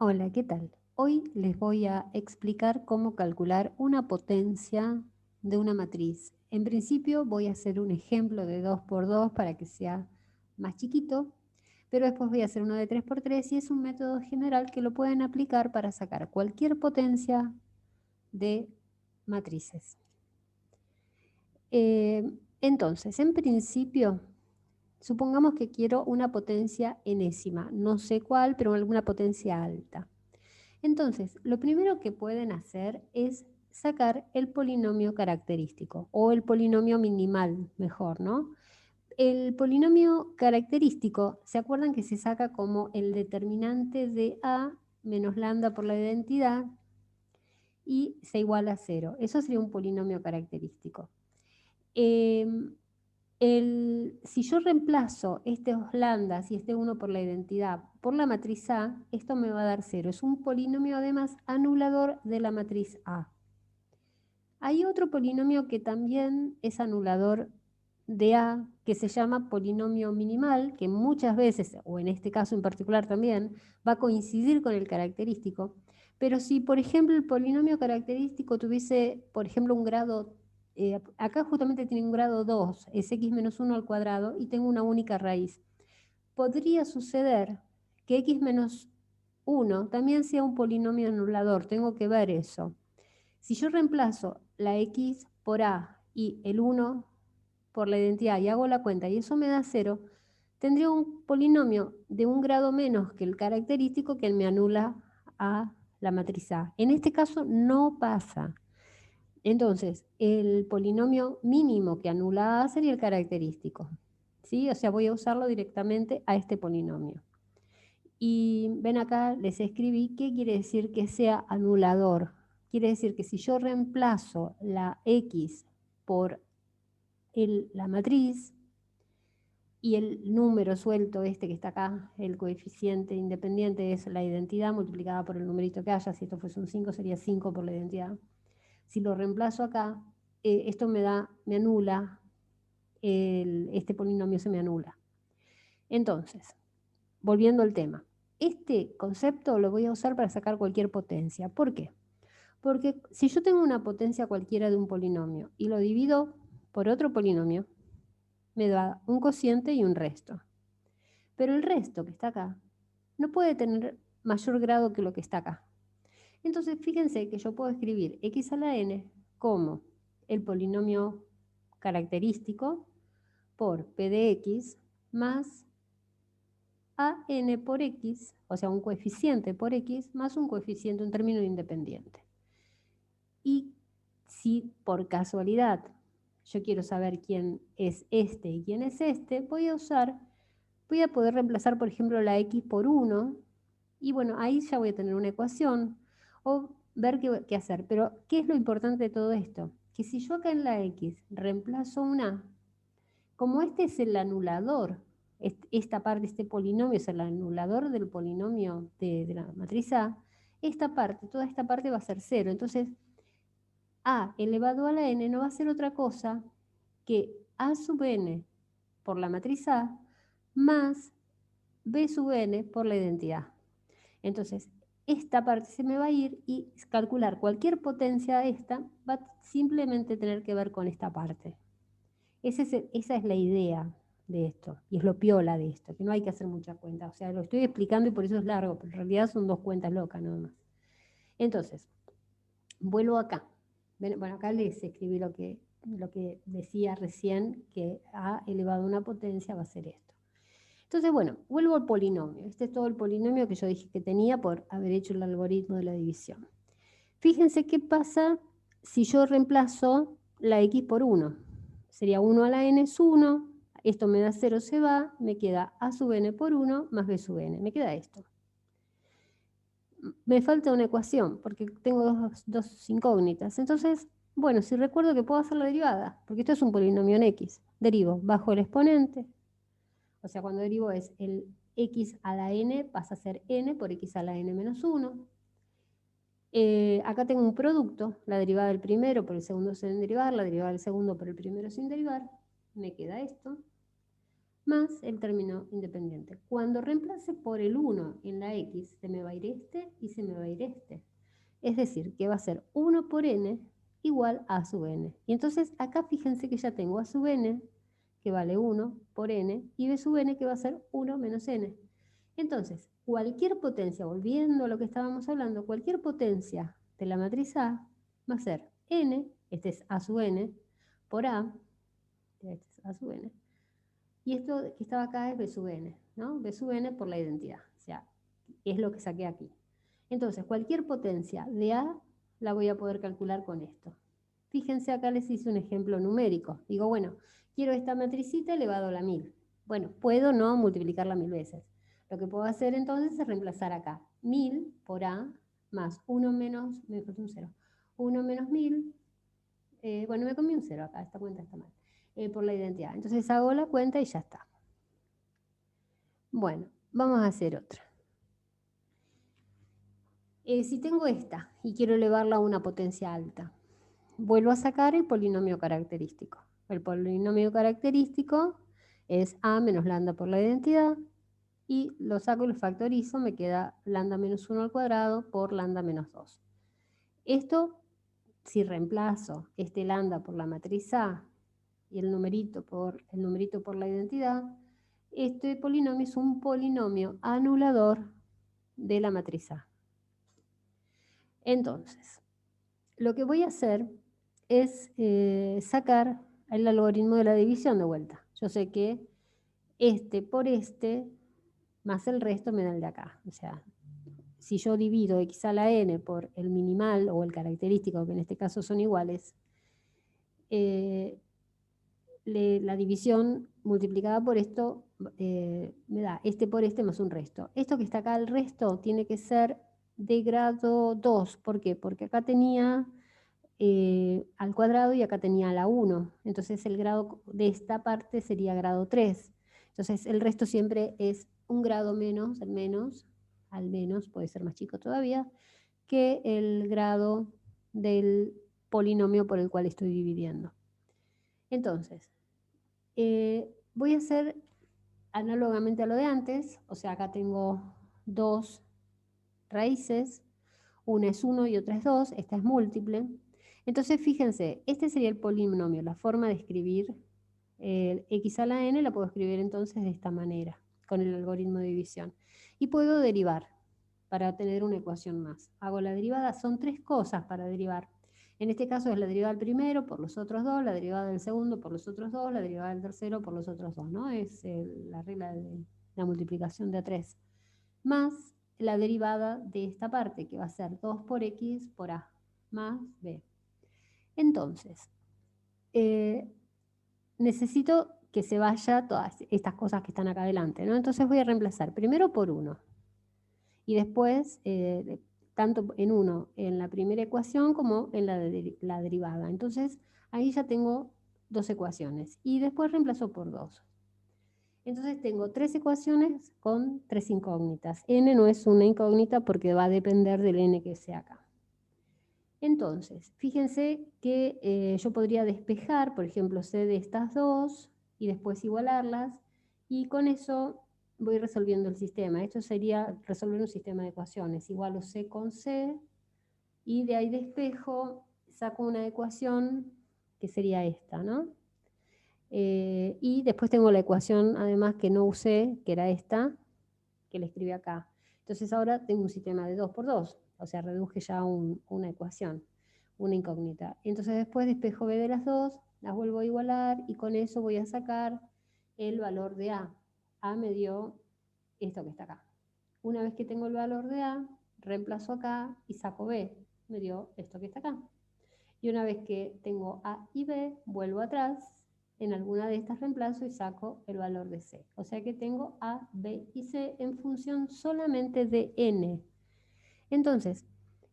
Hola, ¿qué tal? Hoy les voy a explicar cómo calcular una potencia de una matriz. En principio voy a hacer un ejemplo de 2 por 2 para que sea más chiquito, pero después voy a hacer uno de 3 por 3 y es un método general que lo pueden aplicar para sacar cualquier potencia de matrices. Entonces, en principio, supongamos que quiero una potencia enésima, no sé cuál, pero alguna potencia alta. Entonces, lo primero que pueden hacer es sacar el polinomio característico o el polinomio minimal, mejor, ¿no? El polinomio característico, ¿se acuerdan que se saca como el determinante de A menos lambda por la identidad y se iguala a 0? Eso sería un polinomio característico. Si yo reemplazo estos lambdas y este 1 por la identidad por la matriz A, esto me va a dar 0. Es un polinomio además anulador de la matriz A. Hay otro polinomio que también es anulador de A, que se llama polinomio minimal, que muchas veces, o en este caso en particular también, va a coincidir con el característico. Pero si, por ejemplo, el polinomio característico tuviese, por ejemplo, un grado, acá justamente tiene un grado 2, es x menos 1 al cuadrado, y tengo una única raíz. Podría suceder que x menos 1 también sea un polinomio anulador, tengo que ver eso. Si yo reemplazo la x por a y el 1 por la identidad y hago la cuenta y eso me da 0, tendría un polinomio de un grado menos que el característico que me anula a la matriz A. En este caso no pasa. Entonces, el polinomio mínimo que anula A sería el característico. ¿Sí? O sea, voy a usarlo directamente a este polinomio. Y ven acá, les escribí qué quiere decir que sea anulador. Quiere decir que si yo reemplazo la x por la matriz y el número suelto este que está acá, el coeficiente independiente es la identidad multiplicada por el numerito que haya, si esto fuese un 5 sería 5 por la identidad. Si lo reemplazo acá, esto me anula, este polinomio se me anula. Entonces, volviendo al tema. Este concepto lo voy a usar para sacar cualquier potencia. ¿Por qué? Porque si yo tengo una potencia cualquiera de un polinomio y lo divido por otro polinomio, me da un cociente y un resto. Pero el resto que está acá no puede tener mayor grado que lo que está acá. Entonces, fíjense que yo puedo escribir x a la n como el polinomio característico por p de x más a n por x, o sea, un coeficiente por x más un coeficiente, un término independiente. Y si por casualidad yo quiero saber quién es este y quién es este, voy a poder reemplazar, por ejemplo, la x por 1, y bueno, ahí ya voy a tener una ecuación, o ver qué hacer. Pero, ¿qué es lo importante de todo esto? Que si yo acá en la x reemplazo un a, como este es el anulador, esta parte, este polinomio es el anulador del polinomio de la matriz A, esta parte, toda esta parte va a ser 0. Entonces, a elevado a la n no va a ser otra cosa que a sub n por la matriz A más b sub n por la identidad. Entonces, esta parte se me va a ir y calcular cualquier potencia de esta va a simplemente tener que ver con esta parte. Esa es la idea de esto, y es lo piola de esto, que no hay que hacer mucha cuenta. O sea, lo estoy explicando y por eso es largo, pero en realidad son 2 cuentas locas nada más. Entonces, vuelvo acá. Bueno, acá les escribí lo que decía recién, que a elevado a una potencia va a ser esto. Entonces, bueno, vuelvo al polinomio. Este es todo el polinomio que yo dije que tenía por haber hecho el algoritmo de la división. Fíjense qué pasa si yo reemplazo la x por 1. Sería 1 a la n es 1, esto me da 0, se va, me queda a sub n por 1 más b sub n. Me queda esto. Me falta una ecuación, porque tengo dos incógnitas. Entonces, bueno, si recuerdo que puedo hacer la derivada, porque esto es un polinomio en x. Derivo bajo el exponente, o sea, cuando derivo es el x a la n pasa a ser n por x a la n menos 1. Acá tengo un producto, la derivada del primero por el segundo sin derivar, la derivada del segundo por el primero sin derivar. Me queda esto. más el término independiente. Cuando reemplace por el 1 en la X, se me va a ir este y se me va a ir este. Es decir, que va a ser 1 por n igual a sub n. Y entonces acá fíjense que ya tengo a sub n, que vale 1 por n, y b sub n, que va a ser 1 menos n. Entonces, cualquier potencia, volviendo a lo que estábamos hablando, cualquier potencia de la matriz A va a ser n, este es a sub n, por a, este es a sub n, y esto que estaba acá es b sub n, ¿no? B sub n por la identidad, o sea, es lo que saqué aquí. Entonces, cualquier potencia de A la voy a poder calcular con esto. Fíjense, acá les hice un ejemplo numérico. Digo, bueno, quiero esta matricita elevado a la 1000. Bueno, puedo no multiplicarla 1000 veces. Lo que puedo hacer entonces es reemplazar acá 1000 por A más 1 menos, me falta un 0, 1 menos 1000, bueno, me comí un 0 acá, esta cuenta está mal, por la identidad. Entonces hago la cuenta y ya está. Bueno, vamos a hacer otra. Si tengo esta y quiero elevarla a una potencia alta, vuelvo a sacar el polinomio característico. El polinomio característico es a menos lambda por la identidad, y lo saco y lo factorizo, me queda lambda menos 1 al cuadrado por lambda menos 2. Esto, si reemplazo este lambda por la matriz A y el numerito por la identidad, este polinomio es un polinomio anulador de la matriz A. Entonces, lo que voy a hacer es sacar el algoritmo de la división de vuelta. Yo sé que este por este más el resto me da el de acá. O sea, si yo divido x a la n por el minimal o el característico, que en este caso son iguales, la división multiplicada por esto me da este por este más un resto. Esto que está acá, el resto, tiene que ser de grado 2. ¿Por qué? Porque acá tenía al cuadrado y acá tenía a la 1. Entonces el grado de esta parte sería grado 3. Entonces el resto siempre es un grado menos, al menos, puede ser más chico todavía, que el grado del polinomio por el cual estoy dividiendo. Entonces, voy a hacer análogamente a lo de antes, o sea, acá tengo dos raíces, una es 1 y otra es 2, esta es múltiple. Entonces, fíjense, este sería el polinomio, la forma de escribir x a la n la puedo escribir entonces de esta manera, con el algoritmo de división. Y puedo derivar para obtener una ecuación más. Hago la derivada, son tres cosas para derivar. En este caso es la derivada del primero por los otros dos, la derivada del segundo por los otros dos, la derivada del tercero por los otros dos, ¿no? Es la regla de la multiplicación de a3. Más la derivada de esta parte, que va a ser 2 por x por a, más b. Entonces, necesito que se vaya todas estas cosas que están acá adelante, ¿no? Entonces voy a reemplazar primero por 1. Y después, tanto en 1 en la primera ecuación como en la derivada. Entonces, ahí ya tengo dos ecuaciones. Y después reemplazo por 2. Entonces tengo tres ecuaciones con tres incógnitas. N no es una incógnita porque va a depender del n que sea acá. Entonces, fíjense que yo podría despejar, por ejemplo, C de estas dos y después igualarlas, y con eso voy resolviendo el sistema. Esto sería resolver un sistema de ecuaciones. Igualo C con C, y de ahí despejo, saco una ecuación que sería esta, ¿no? Y después tengo la ecuación, además, que no usé, que era esta, que le escribí acá. Entonces ahora tengo un sistema de 2 por 2, o sea, reduje ya una ecuación, una incógnita. Entonces después despejo B de las dos, las vuelvo a igualar, y con eso voy a sacar el valor de A. A me dio esto que está acá. Una vez que tengo el valor de A, reemplazo acá y saco B. Me dio esto que está acá. Y una vez que tengo A y B, vuelvo atrás, en alguna de estas reemplazo y saco el valor de C. O sea que tengo A, B y C en función solamente de N. Entonces,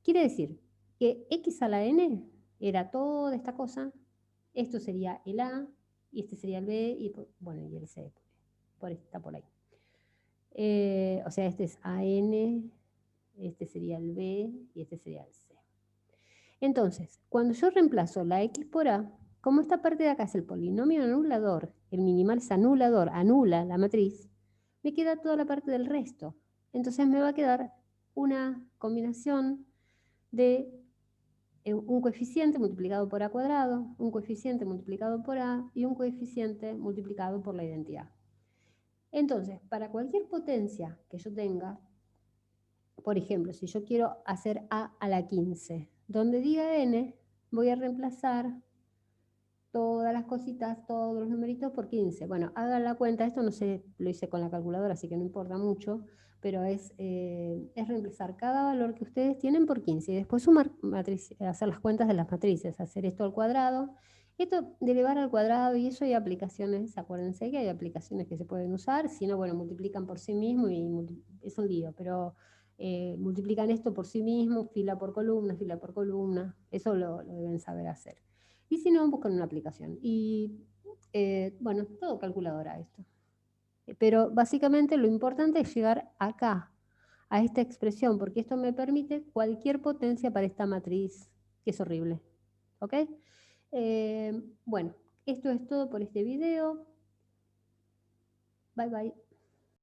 quiere decir que X a la N era toda esta cosa, esto sería el A, y este sería el B, y bueno, y el C, está por ahí. O sea, este es AN, este sería el B, y este sería el C. Entonces, cuando yo reemplazo la X por A, como esta parte de acá es el polinomio anulador, el minimal es anulador, anula la matriz, me queda toda la parte del resto. Entonces me va a quedar una combinación de un coeficiente multiplicado por a cuadrado, un coeficiente multiplicado por a y un coeficiente multiplicado por la identidad. Entonces, para cualquier potencia que yo tenga, por ejemplo, si yo quiero hacer a la 15, donde diga n, voy a reemplazar todas las cositas, todos los numeritos por 15. Bueno, hagan la cuenta, esto no sé, lo hice con la calculadora, así que no importa mucho, pero es reemplazar cada valor que ustedes tienen por 15 y después sumar hacer las cuentas de las matrices, hacer esto al cuadrado. Esto de elevar al cuadrado y eso hay aplicaciones, acuérdense que hay aplicaciones que se pueden usar, si no, bueno, multiplican por sí mismo y es un lío, pero multiplican esto por sí mismo, fila por columna, eso lo deben saber hacer. Y si no, buscan una aplicación. Y bueno, todo calculadora esto. Pero básicamente lo importante es llegar acá, a esta expresión, porque esto me permite cualquier potencia para esta matriz, que es horrible. ¿Ok? Bueno, esto es todo por este video. Bye bye.